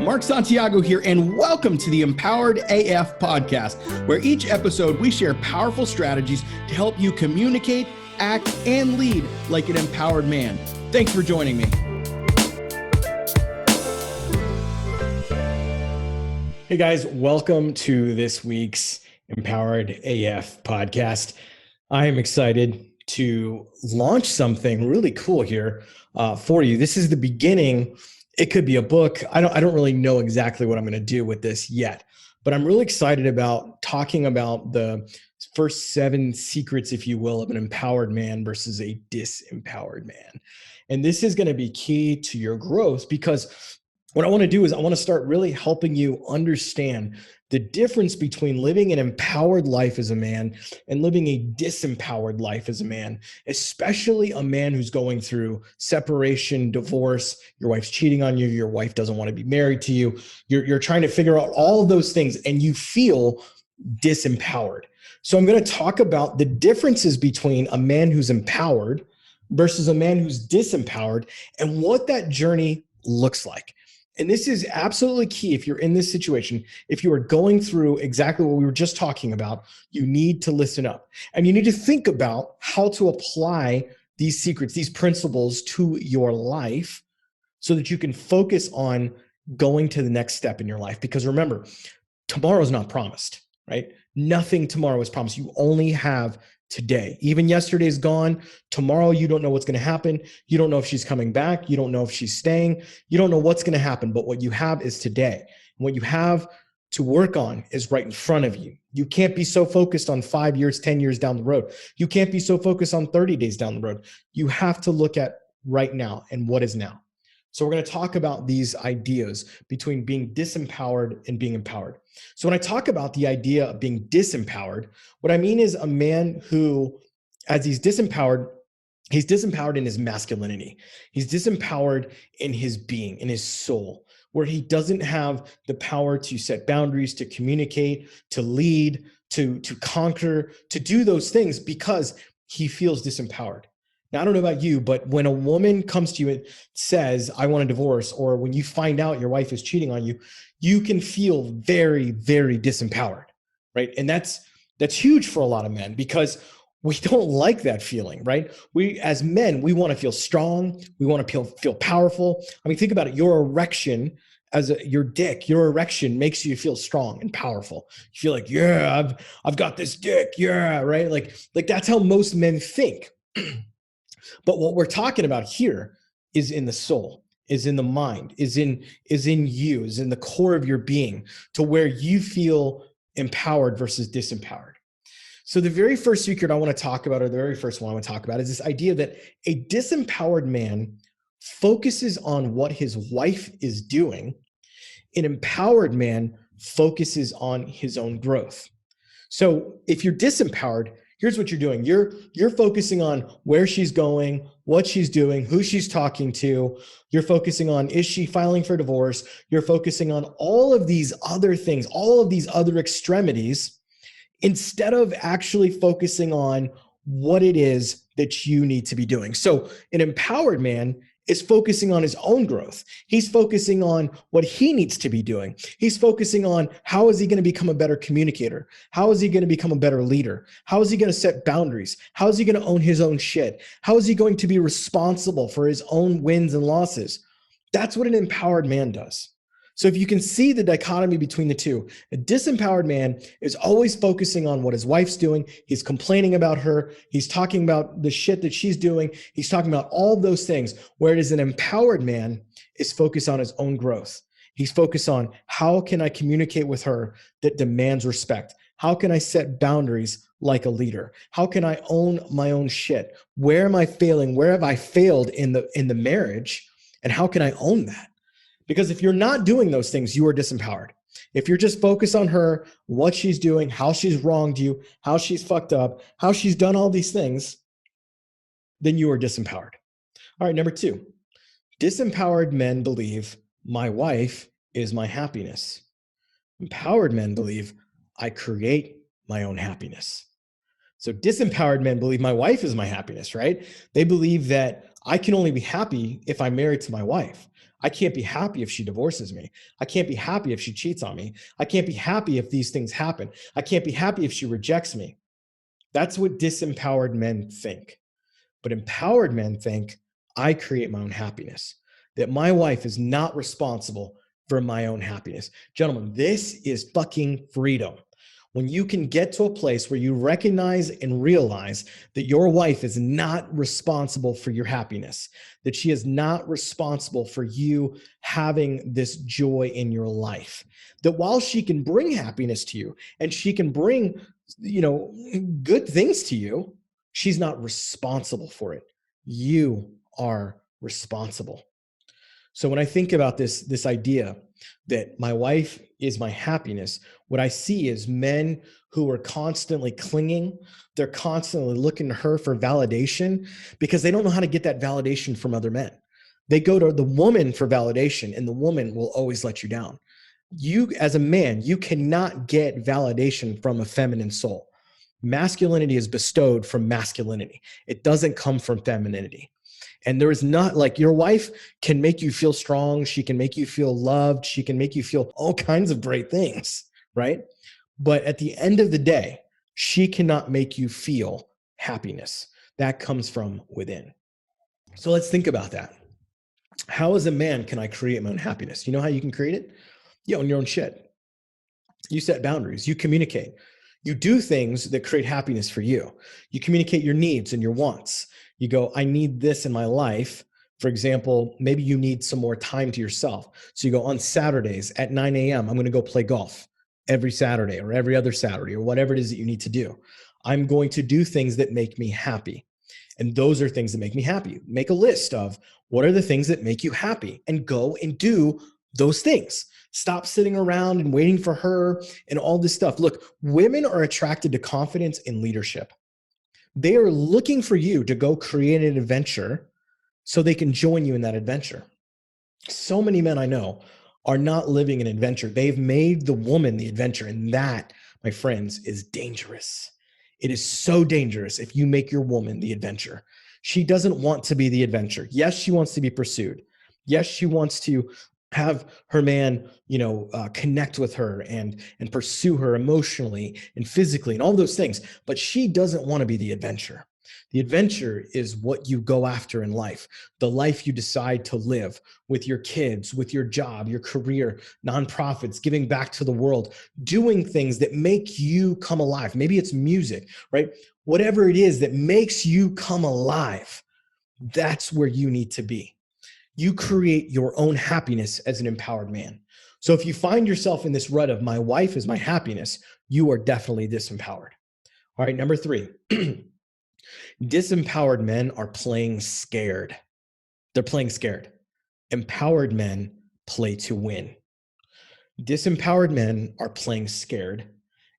Mark Santiago here, and welcome to the Empowered AF podcast, where each episode we share powerful strategies to help you communicate, act, and lead like an empowered man. Thanks for joining me. Hey guys, welcome to this week's Empowered AF podcast. I am excited to launch something really cool here for you. This is the beginning. It could be a book. I don't really know exactly what I'm going to do with this yet, but I'm really excited about talking about the first 7 secrets, if you will, of an empowered man versus a disempowered man. And this is going to be key to your growth, because what I want to do is I want to start really helping you understand the difference between living an empowered life as a man and living a disempowered life as a man, especially a man who's going through separation, divorce, your wife's cheating on you, your wife doesn't want to be married to you, you're trying to figure out all of those things and you feel disempowered. So I'm going to talk about the differences between a man who's empowered versus a man who's disempowered and what that journey looks like. And this is absolutely key if you're in this situation. If you are going through exactly what we were just talking about, you need to listen up. And you need to think about how to apply these secrets, these principles to your life so that you can focus on going to the next step in your life. Because remember, tomorrow's not promised, right? Nothing tomorrow is promised. You only have today. Even yesterday's gone. Tomorrow, you don't know what's going to happen. You don't know if she's coming back. You don't know if she's staying. You don't know what's going to happen. But what you have is today. And what you have to work on is right in front of you. You can't be so focused on 5 years, 10 years down the road. You can't be so focused on 30 days down the road. You have to look at right now and what is now. So we're going to talk about these ideas between being disempowered and being empowered. So when I talk about the idea of being disempowered, what I mean is a man who, as he's disempowered in his masculinity. He's disempowered in his being, in his soul, where he doesn't have the power to set boundaries, to communicate, to lead, to conquer, to do those things because he feels disempowered. Now, I don't know about you, but when a woman comes to you and says, I want a divorce, or when you find out your wife is cheating on you, you can feel very, very disempowered, right? And that's huge for a lot of men because we don't like that feeling, right? We, as men, we want to feel strong. We want to feel powerful. I mean, think about it. Your erection, your erection makes you feel strong and powerful. You feel like, yeah, I've got this dick. Yeah, right? Like that's how most men think. But what we're talking about here is in the soul, is in the mind, is in you, is in the core of your being, to where you feel empowered versus disempowered. So the very first secret I want to talk about, or the very first one I want to talk about, is this idea that a disempowered man focuses on what his wife is doing. An empowered man focuses on his own growth. So if you're disempowered, here's what you're doing. You're focusing on where she's going, what she's doing, who she's talking to. You're focusing on, is she filing for divorce? You're focusing on all of these other things, all of these other extremities, instead of actually focusing on what it is that you need to be doing. So an empowered man is focusing on his own growth. He's focusing on what he needs to be doing. He's focusing on how is he going to become a better communicator? How is he going to become a better leader? How is he going to set boundaries? How is he going to own his own shit? How is he going to be responsible for his own wins and losses? That's what an empowered man does. So if you can see the dichotomy between the two, a disempowered man is always focusing on what his wife's doing. He's complaining about her. He's talking about the shit that she's doing. He's talking about all those things, whereas an empowered man is focused on his own growth. He's focused on, how can I communicate with her that demands respect? How can I set boundaries like a leader? How can I own my own shit? Where am I failing? Where have I failed in the marriage? And how can I own that? Because if you're not doing those things, you are disempowered. If you're just focused on her, what she's doing, how she's wronged you, how she's fucked up, how she's done all these things, then you are disempowered. All right, number 2, disempowered men believe my wife is my happiness. Empowered men believe I create my own happiness. So disempowered men believe my wife is my happiness, right? They believe that I can only be happy if I'm married to my wife. I can't be happy if she divorces me. I can't be happy if she cheats on me. I can't be happy if these things happen. I can't be happy if she rejects me. That's what disempowered men think. But empowered men think, I create my own happiness, that my wife is not responsible for my own happiness. Gentlemen, this is fucking freedom. When you can get to a place where you recognize and realize that your wife is not responsible for your happiness, that she is not responsible for you having this joy in your life, that while she can bring happiness to you and she can bring, good things to you, she's not responsible for it. You are responsible. So when I think about this idea that my wife is my happiness, what I see is men who are constantly clinging. They're constantly looking to her for validation because they don't know how to get that validation from other men. They go to the woman for validation, and the woman will always let you down. You, as a man, you cannot get validation from a feminine soul. Masculinity is bestowed from masculinity. It doesn't come from femininity. And there is not, like, your wife can make you feel strong. She can make you feel loved. She can make you feel all kinds of great things, right? But at the end of the day, she cannot make you feel happiness. That comes from within. So let's think about that. How, as a man, can I create my own happiness? You know how you can create it? You own your own shit. You set boundaries. You communicate. You do things that create happiness for you. You communicate your needs and your wants. You go, I need this in my life. For example, maybe you need some more time to yourself. So you go, on Saturdays at 9 a.m., I'm going to go play golf every Saturday or every other Saturday or whatever it is that you need to do. I'm going to do things that make me happy. And those are things that make me happy. Make a list of what are the things that make you happy and go and do those things. Stop sitting around and waiting for her and all this stuff. Look, women are attracted to confidence in leadership. They are looking for you to go create an adventure so they can join you in that adventure. So many men I know are not living an adventure. They've made the woman the adventure. And that, my friends, is dangerous. It is so dangerous if you make your woman the adventure. She doesn't want to be the adventure. Yes, she wants to be pursued. Yes, she wants to have her man, connect with her and pursue her emotionally and physically and all those things. But she doesn't want to be the adventure. The adventure is what you go after in life, the life you decide to live with your kids, with your job, your career, nonprofits, giving back to the world, doing things that make you come alive. Maybe it's music, right? Whatever it is that makes you come alive, that's where you need to be. You create your own happiness as an empowered man. So if you find yourself in this rut of my wife is my happiness, you are definitely disempowered. All right, number 3. Disempowered men are playing scared. They're playing scared. Empowered men play to win. Disempowered men are playing scared.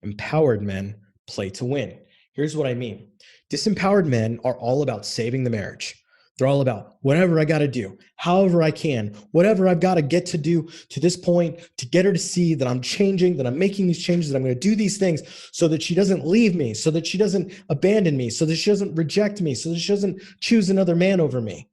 Empowered men play to win. Here's what I mean. Disempowered men are all about saving the marriage. They're all about whatever I got to do, however I can, whatever I've got to get to do to this point to get her to see that I'm changing, that I'm making these changes, that I'm going to do these things so that she doesn't leave me, so that she doesn't abandon me, so that she doesn't reject me, so that she doesn't choose another man over me.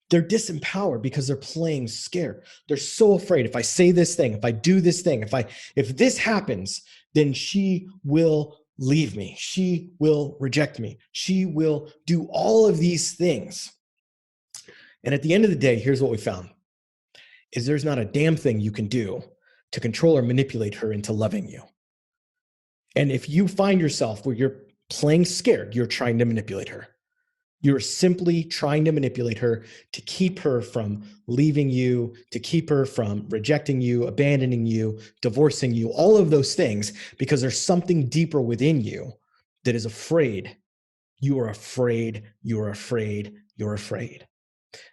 They're disempowered because they're playing scared. They're so afraid. If I say this thing, if I do this thing, if this happens, then she will leave me. She will reject me. She will do all of these things. And at the end of the day, here's what we found is there's not a damn thing you can do to control or manipulate her into loving you. And if you find yourself where you're playing scared, you're trying to manipulate her. You're simply trying to manipulate her to keep her from leaving you, to keep her from rejecting you, abandoning you, divorcing you, all of those things, because there's something deeper within you that is afraid. You are afraid, you're afraid, you're afraid.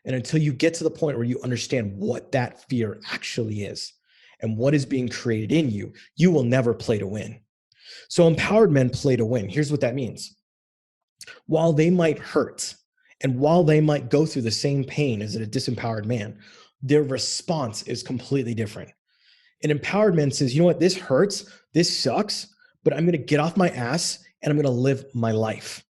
And until you get to the point where you understand what that fear actually is and what is being created in you, you will never play to win. So empowered men play to win. Here's what that means. While they might hurt and while they might go through the same pain as a disempowered man, their response is completely different. An empowered man says, you know what, this hurts, this sucks, but I'm going to get off my ass and I'm going to live my life.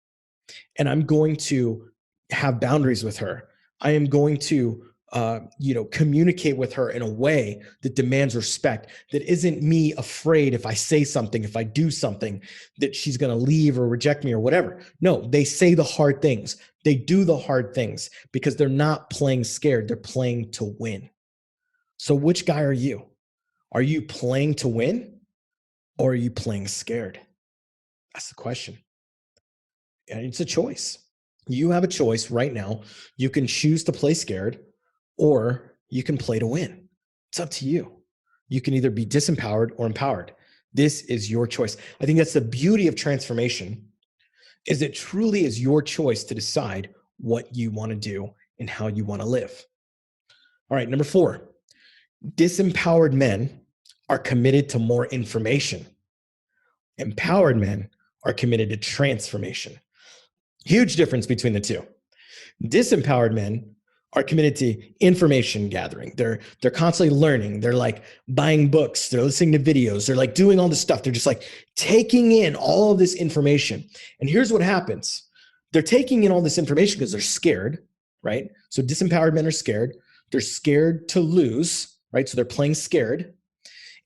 And I'm going to have boundaries with her. I am going to communicate with her in a way that demands respect, that isn't me afraid if I say something, if I do something, that she's going to leave or reject me or whatever. No, they say the hard things. They do the hard things because they're not playing scared. They're playing to win. So which guy are you? Are you playing to win or are you playing scared? That's the question. And it's a choice. You have a choice right now. You can choose to play scared or you can play to win. It's up to you. You can either be disempowered or empowered. This is your choice. I think that's the beauty of transformation, is it truly is your choice to decide what you want to do and how you want to live. All right, number 4, disempowered men are committed to more information. Empowered men are committed to transformation. Huge difference between the two. Disempowered men are committed to information gathering. They're constantly learning. They're like buying books. They're listening to videos. They're like doing all this stuff. They're just like taking in all of this information. And here's what happens. They're taking in all this information because they're scared, right? So disempowered men are scared. They're scared to lose, right? So they're playing scared.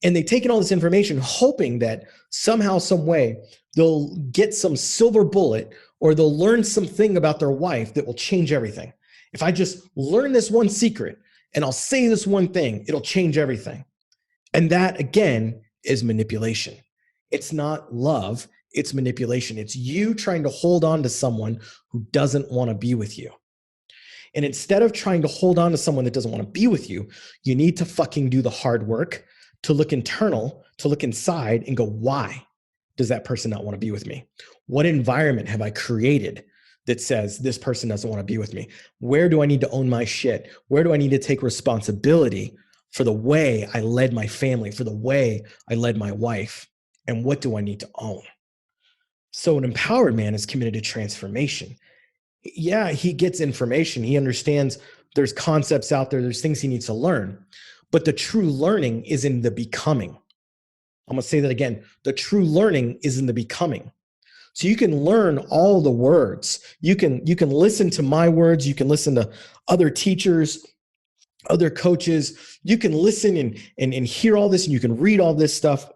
And they take in all this information hoping that somehow, some way, they'll get some silver bullet or they'll learn something about their wife that will change everything. If I just learn this one secret and I'll say this one thing, it'll change everything. And that, again, is manipulation. It's not love, it's manipulation. It's you trying to hold on to someone who doesn't want to be with you. And instead of trying to hold on to someone that doesn't want to be with you, you need to fucking do the hard work to look internal, to look inside and go, why does that person not want to be with me? What environment have I created that says this person doesn't want to be with me? Where do I need to own my shit? Where do I need to take responsibility for the way I led my family, for the way I led my wife? And what do I need to own? So an empowered man is committed to transformation. Yeah, he gets information. He understands there's concepts out there. There's things he needs to learn. But the true learning is in the becoming. I'm going to say that again. The true learning is in the becoming. So you can learn all the words. You can listen to my words. You can listen to other teachers, other coaches. You can listen and hear all this, and you can read all this stuff.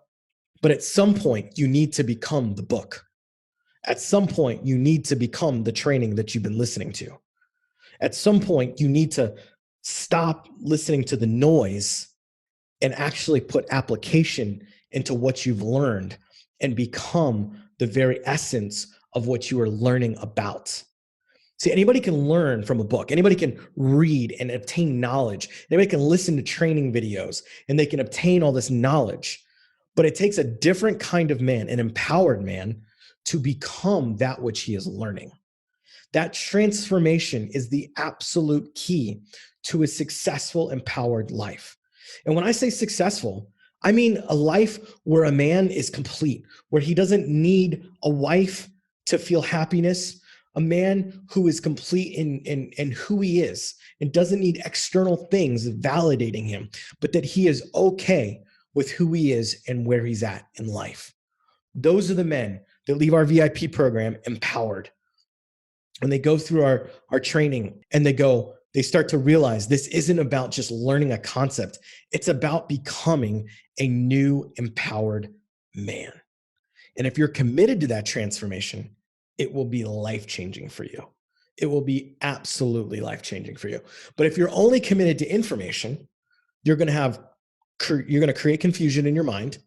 But at some point, you need to become the book. At some point, you need to become the training that you've been listening to. At some point, you need to stop listening to the noise and actually put application into what you've learned and become the very essence of what you are learning about. See, anybody can learn from a book. Anybody can read and obtain knowledge. Anybody can listen to training videos and they can obtain all this knowledge. But it takes a different kind of man, an empowered man, to become that which he is learning. That transformation is the absolute key to a successful, empowered life. And when I say successful, I mean a life where a man is complete, where he doesn't need a wife to feel happiness, a man who is complete in who he is and doesn't need external things validating him, but that he is okay with who he is and where he's at in life. Those are the men that leave our VIP program empowered. When they go through our training and they start to realize this isn't about just learning a concept. It's about becoming a new empowered man. And if you're committed to that transformation, it will be life-changing for you. It will be absolutely life-changing for you. But if you're only committed to information, you're going to create confusion in your mind.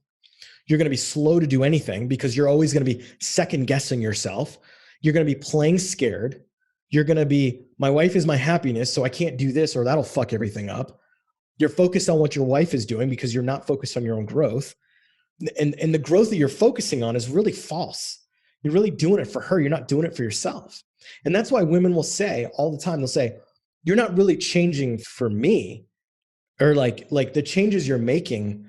You're going to be slow to do anything because you're always going to be second guessing yourself. You're going to be playing scared. You're going to be, my wife is my happiness, so I can't do this or that'll fuck everything up. You're focused on what your wife is doing because you're not focused on your own growth. And the growth that you're focusing on is really false. You're really doing it for her. You're not doing it for yourself. And that's why women will say all the time, they'll say, you're not really changing for me. Or like the changes you're making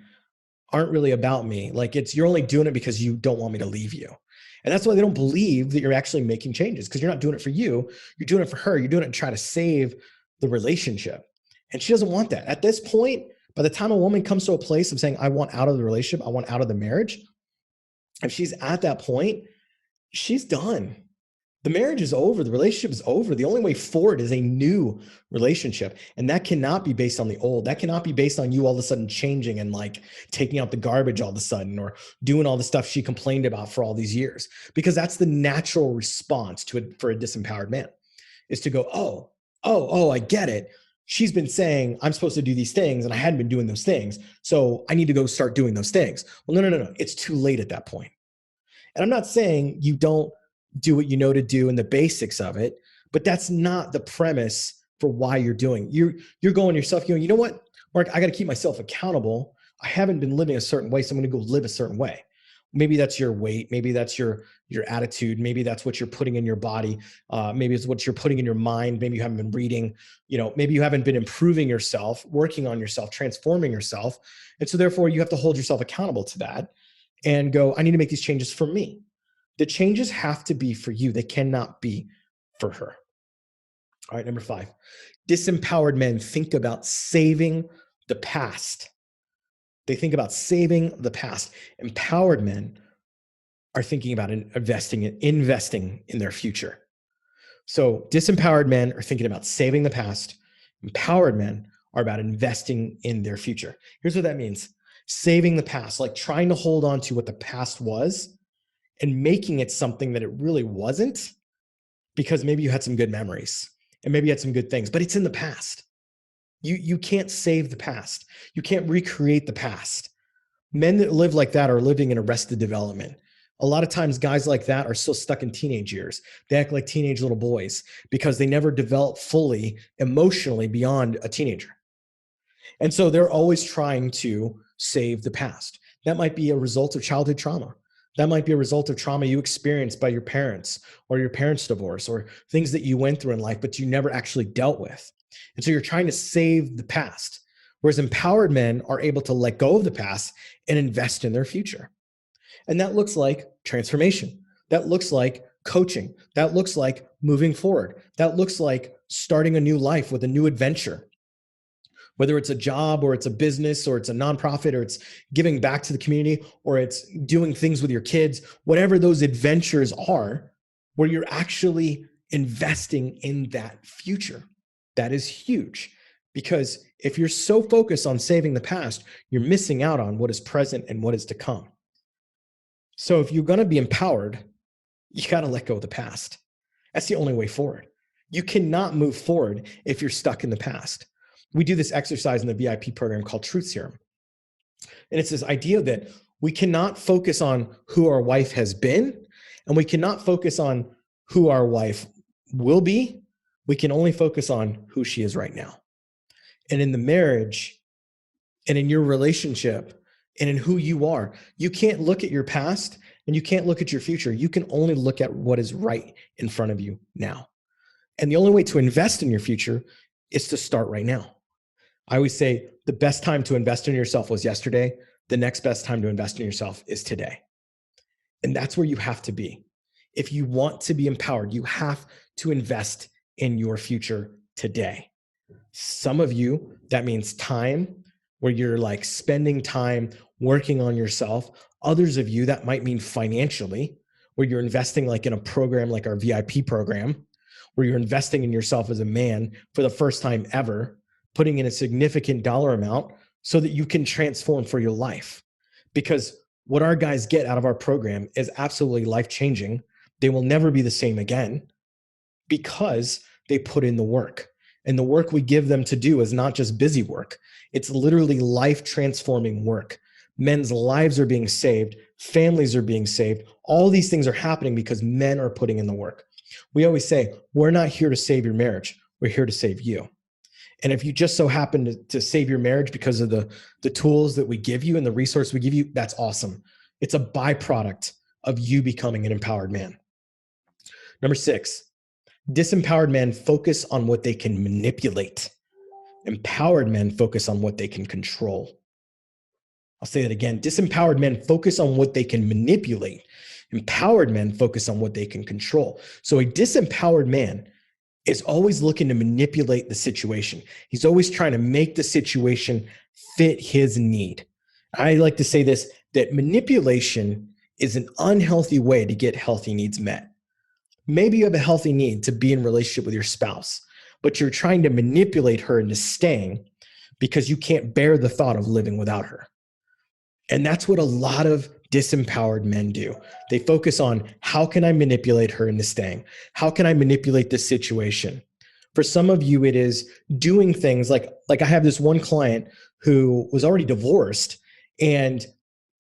aren't really about me. Like you're only doing it because you don't want me to leave you. And that's why they don't believe that you're actually making changes, because you're not doing it for you. You're doing it for her. You're doing it to try to save the relationship. And she doesn't want that. At this point, by the time a woman comes to a place of saying, I want out of the relationship, I want out of the marriage, if she's at that point, she's done. the marriage is over. The relationship is over. The only way forward is a new relationship. And that cannot be based on the old. That cannot be based on you all of a sudden changing and like taking out the garbage all of a sudden or doing all the stuff she complained about for all these years. Because that's the natural response to it for a disempowered man, is to go, oh, I get it. She's been saying I'm supposed to do these things and I hadn't been doing those things. So I need to go start doing those things. Well, no. It's too late at that point. And I'm not saying you don't do what you know to do and the basics of it, but that's not the premise for why you're doing. You're going yourself, you know what, Mark, I got to keep myself accountable. I haven't been living a certain way, so I'm going to go live a certain way. Maybe that's your weight. Maybe that's your attitude. Maybe that's what you're putting in your body. Maybe it's what you're putting in your mind. Maybe you haven't been reading, maybe you haven't been improving yourself, working on yourself, transforming yourself. And so therefore you have to hold yourself accountable to that and go, I need to make these changes for me. The changes have to be for you. They cannot be for her. All right, number 5, disempowered men think about saving the past. They think about saving the past. Empowered men are thinking about investing in their future. So disempowered men are thinking about saving the past. Empowered men are about investing in their future. Here's what that means. Saving the past, like trying to hold on to what the past was and making it something that it really wasn't, because maybe you had some good memories and maybe you had some good things, but it's in the past. You can't save the past. You can't recreate the past. Men that live like that are living in arrested development. A lot of times guys like that are still stuck in teenage years. They act like teenage little boys because they never develop fully emotionally beyond a teenager. And so they're always trying to save the past. That might be a result of childhood trauma. That might be a result of trauma you experienced by your parents or your parents' divorce or things that you went through in life, but you never actually dealt with. And so you're trying to save the past. Whereas empowered men are able to let go of the past and invest in their future. And that looks like transformation. That looks like coaching. That looks like moving forward. That looks like starting a new life with a new adventure. Whether it's a job or it's a business or it's a nonprofit or it's giving back to the community or it's doing things with your kids, whatever those adventures are, where you're actually investing in that future. That is huge, because if you're so focused on saving the past, you're missing out on what is present and what is to come. So if you're going to be empowered, you got to let go of the past. That's the only way forward. You cannot move forward if you're stuck in the past. We do this exercise in the VIP program called Truth Serum. And it's this idea that we cannot focus on who our wife has been, and we cannot focus on who our wife will be. We can only focus on who she is right now. And in the marriage and in your relationship and in who you are, you can't look at your past and you can't look at your future. You can only look at what is right in front of you now. And the only way to invest in your future is to start right now. I always say the best time to invest in yourself was yesterday. The next best time to invest in yourself is today. And that's where you have to be. If you want to be empowered, you have to invest in your future today. Some of you, that means time, where you're like spending time working on yourself. Others of you, that might mean financially, where you're investing like in a program like our VIP program, where you're investing in yourself as a man for the first time ever, putting in a significant dollar amount so that you can transform for your life. Because what our guys get out of our program is absolutely life-changing. They will never be the same again because they put in the work. And the work we give them to do is not just busy work. It's literally life-transforming work. Men's lives are being saved. Families are being saved. All these things are happening because men are putting in the work. We always say, we're not here to save your marriage. We're here to save you. And if you just so happen to save your marriage because of the tools that we give you and the resource we give you, that's awesome. It's a byproduct of you becoming an empowered man. Number 6, disempowered men focus on what they can manipulate. Empowered men focus on what they can control. I'll say that again. Disempowered men focus on what they can manipulate. Empowered men focus on what they can control. So a disempowered man is always looking to manipulate the situation. He's always trying to make the situation fit his need. I like to say this, that manipulation is an unhealthy way to get healthy needs met. Maybe you have a healthy need to be in a relationship with your spouse, but you're trying to manipulate her into staying because you can't bear the thought of living without her. And that's what a lot of disempowered men do. They focus on, how can I manipulate her into staying? How can I manipulate this situation? For some of you, it is doing things like I have this one client who was already divorced, and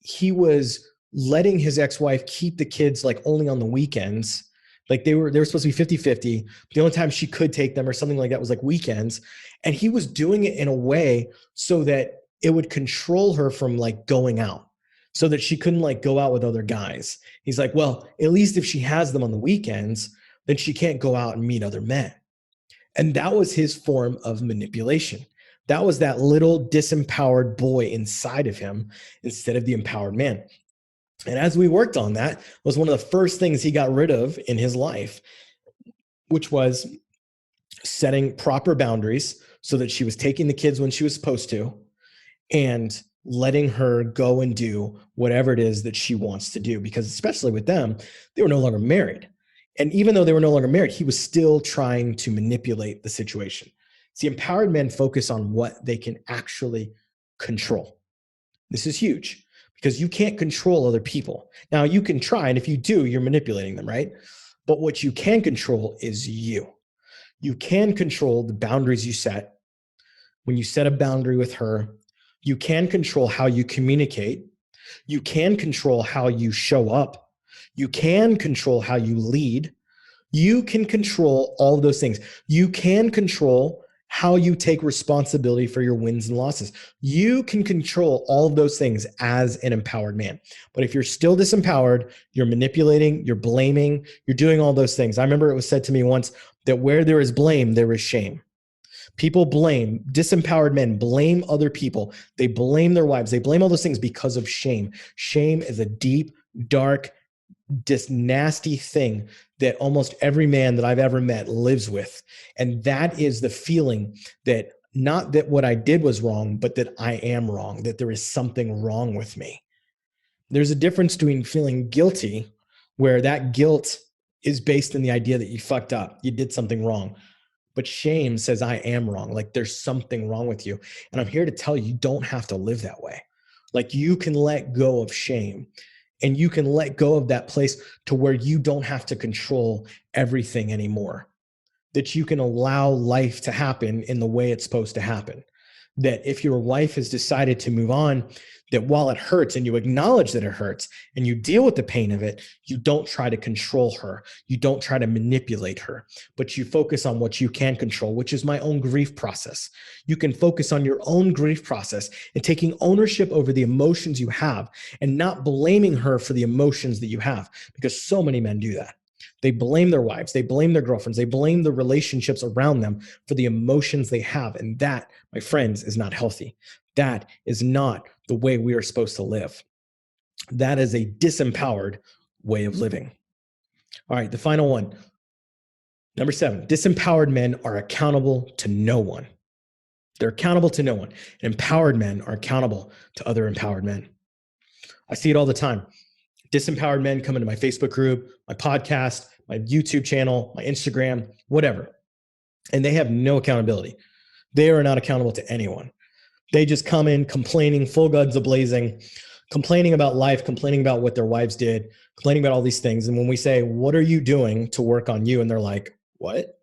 he was letting his ex-wife keep the kids like only on the weekends. Like they were supposed to be 50-50. The only time she could take them or something like that was like weekends. And he was doing it in a way so that it would control her from like going out, so that she couldn't like go out with other guys. He's like, well, at least if she has them on the weekends, then she can't go out and meet other men. And that was his form of manipulation. That was that little disempowered boy inside of him instead of the empowered man. And as we worked on that, was one of the first things he got rid of in his life, which was setting proper boundaries so that she was taking the kids when she was supposed to and letting her go and do whatever it is that she wants to do. Because especially with them, they were no longer married. And even though they were no longer married, he was still trying to manipulate the situation. See, empowered men focus on what they can actually control. This is huge because you can't control other people. Now, you can try, and if you do, you're manipulating them, right? But what you can control is you. You can control the boundaries you set. When you set a boundary with her, you can control how you communicate. You can control how you show up. You can control how you lead. You can control all of those things. You can control how you take responsibility for your wins and losses. You can control all of those things as an empowered man. But if you're still disempowered, you're manipulating, you're blaming, you're doing all those things. I remember it was said to me once that where there is blame, there is shame. People blame, disempowered men blame other people. They blame their wives. They blame all those things because of shame. Shame is a deep, dark, just nasty thing that almost every man that I've ever met lives with. And that is the feeling that not that what I did was wrong, but that I am wrong, that there is something wrong with me. There's a difference between feeling guilty, where that guilt is based in the idea that you fucked up, you did something wrong. But shame says, I am wrong. Like there's something wrong with you. And I'm here to tell you, you don't have to live that way. Like you can let go of shame and you can let go of that place to where you don't have to control everything anymore. That you can allow life to happen in the way it's supposed to happen. That if your wife has decided to move on, that while it hurts and you acknowledge that it hurts and you deal with the pain of it, you don't try to control her. You don't try to manipulate her, but you focus on what you can control, which is my own grief process. You can focus on your own grief process and taking ownership over the emotions you have and not blaming her for the emotions that you have, because so many men do that. They blame their wives, they blame their girlfriends, they blame the relationships around them for the emotions they have. And that, my friends, is not healthy. That is not the way we are supposed to live. That is a disempowered way of living. All right, the final one. Number 7, disempowered men are accountable to no one. They're accountable to no one. And empowered men are accountable to other empowered men. I see it all the time. Disempowered men come into my Facebook group, my podcast, my YouTube channel, my Instagram, whatever. And they have no accountability. They are not accountable to anyone. They just come in complaining, full guns a-blazing, complaining about life, complaining about what their wives did, complaining about all these things. And when we say, what are you doing to work on you? And they're like, what?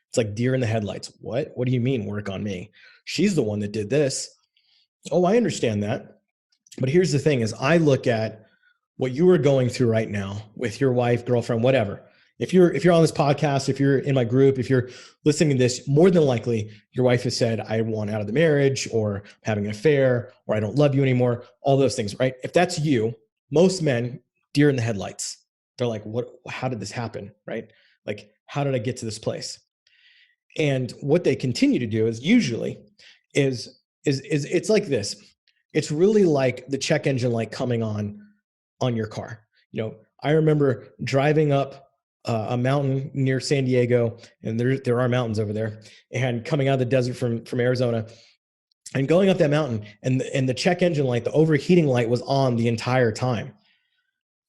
It's like deer in the headlights. What? What do you mean work on me? She's the one that did this. Oh, I understand that. But here's the thing is I look at what you are going through right now with your wife, girlfriend, whatever. If you're on this podcast, if you're in my group, if you're listening to this, more than likely your wife has said, I want out of the marriage, or I'm having an affair, or I don't love you anymore, all those things, right? If that's you, most men, deer in the headlights. They're like, what, how did this happen, right? Like, how did I get to this place? And what they continue to do is usually is it's like this. It's really like the check engine light coming on your car. You know, I remember driving up a mountain near San Diego, and there are mountains over there, and coming out of the desert from Arizona, and going up that mountain, and the check engine light, the overheating light was on the entire time.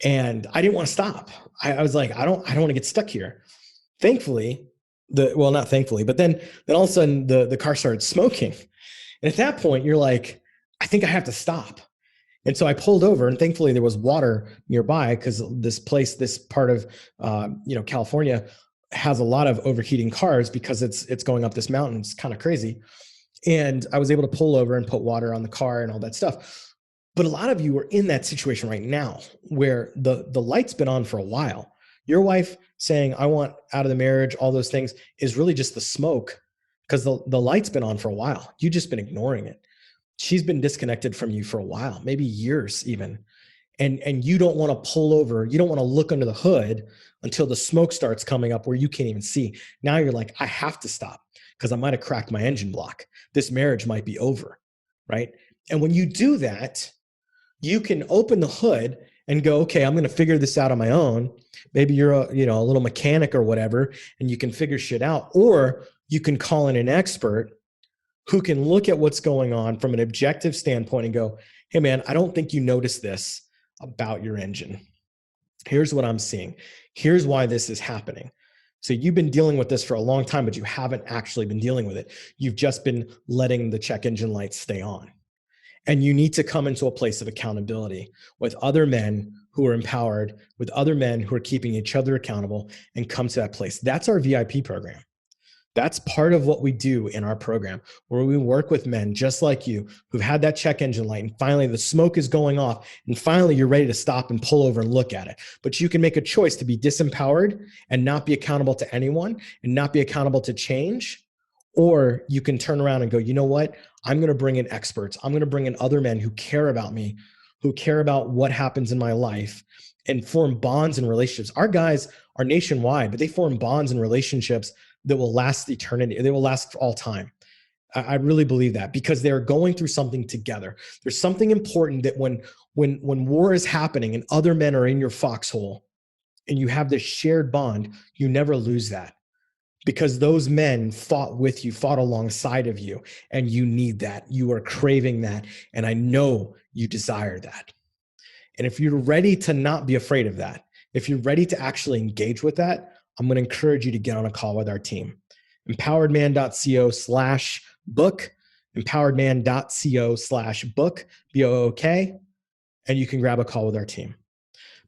And I didn't want to stop. I was like, I don't want to get stuck here. Thankfully, not thankfully, but then all of a sudden the car started smoking. And at that point, you're like, I think I have to stop. And so I pulled over, and thankfully there was water nearby, because this part of California has a lot of overheating cars because it's going up this mountain. It's kind of crazy. And I was able to pull over and put water on the car and all that stuff. But a lot of you are in that situation right now where the light's been on for a while. Your wife saying, I want out of the marriage, all those things, is really just the smoke, because the light's been on for a while. You've just been ignoring it. She's been disconnected from you for a while, maybe years even. And you don't want to pull over. You don't want to look under the hood until the smoke starts coming up where you can't even see. Now you're like, I have to stop because I might have cracked my engine block. This marriage might be over, right? And when you do that, you can open the hood and go, okay, I'm going to figure this out on my own. Maybe you're a little mechanic or whatever, and you can figure shit out. Or you can call in an expert who can look at what's going on from an objective standpoint and go, hey man, I don't think you noticed this about your engine. Here's what I'm seeing. Here's why this is happening. So you've been dealing with this for a long time, but you haven't actually been dealing with it. You've just been letting the check engine lights stay on. And you need to come into a place of accountability with other men who are empowered, with other men who are keeping each other accountable, and come to that place. That's our VIP program. That's part of what we do in our program, where we work with men just like you who've had that check engine light, and finally the smoke is going off, and finally you're ready to stop and pull over and look at it. But you can make a choice to be disempowered and not be accountable to anyone and not be accountable to change. Or you can turn around and go, you know what? I'm going to bring in experts. I'm going to bring in other men who care about me, who care about what happens in my life, and form bonds and relationships. Our guys are nationwide, but they form bonds and relationships that will last eternity. They will last for all time. I really believe that, because they're going through something together. There's something important that when war is happening and other men are in your foxhole and you have this shared bond, you never lose that, because those men fought with you, fought alongside of you, and you need that. You are craving that. And I know you desire that. And if you're ready to not be afraid of that, if you're ready to actually engage with that, I'm going to encourage you to get on a call with our team. empoweredman.co/book, empoweredman.co/book, BOOK, and you can grab a call with our team.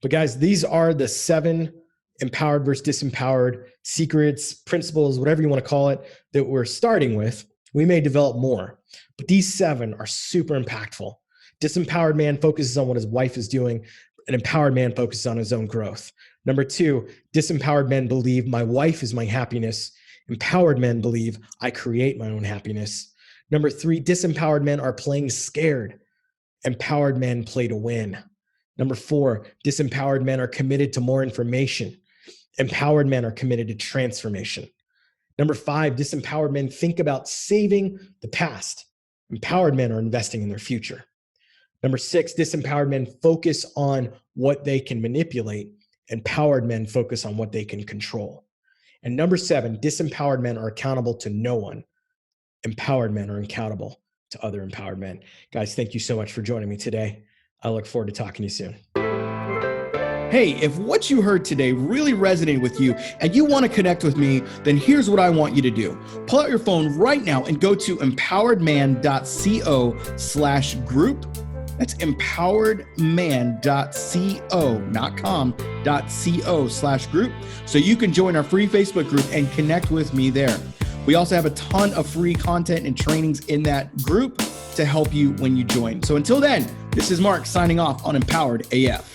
But guys, these are the 7 empowered versus disempowered secrets, principles, whatever you want to call it, that we're starting with. We may develop more, but these 7 are super impactful. Disempowered man focuses on what his wife is doing. An empowered man focuses on his own growth. Number 2, disempowered men believe my wife is my happiness. Empowered men believe I create my own happiness. Number 3, disempowered men are playing scared. Empowered men play to win. Number 4, disempowered men are committed to more information. Empowered men are committed to transformation. Number 5, disempowered men think about saving the past. Empowered men are investing in their future. Number 6, disempowered men focus on what they can manipulate. Empowered men focus on what they can control. And number 7, disempowered men are accountable to no one. Empowered men are accountable to other empowered men. Guys, thank you so much for joining me today. I look forward to talking to you soon. Hey, if what you heard today really resonated with you and you want to connect with me, then here's what I want you to do. Pull out your phone right now and go to empoweredman.co/group. That's empoweredman.co, not com.co/group. So you can join our free Facebook group and connect with me there. We also have a ton of free content and trainings in that group to help you when you join. So until then, this is Mark signing off on Empowered AF.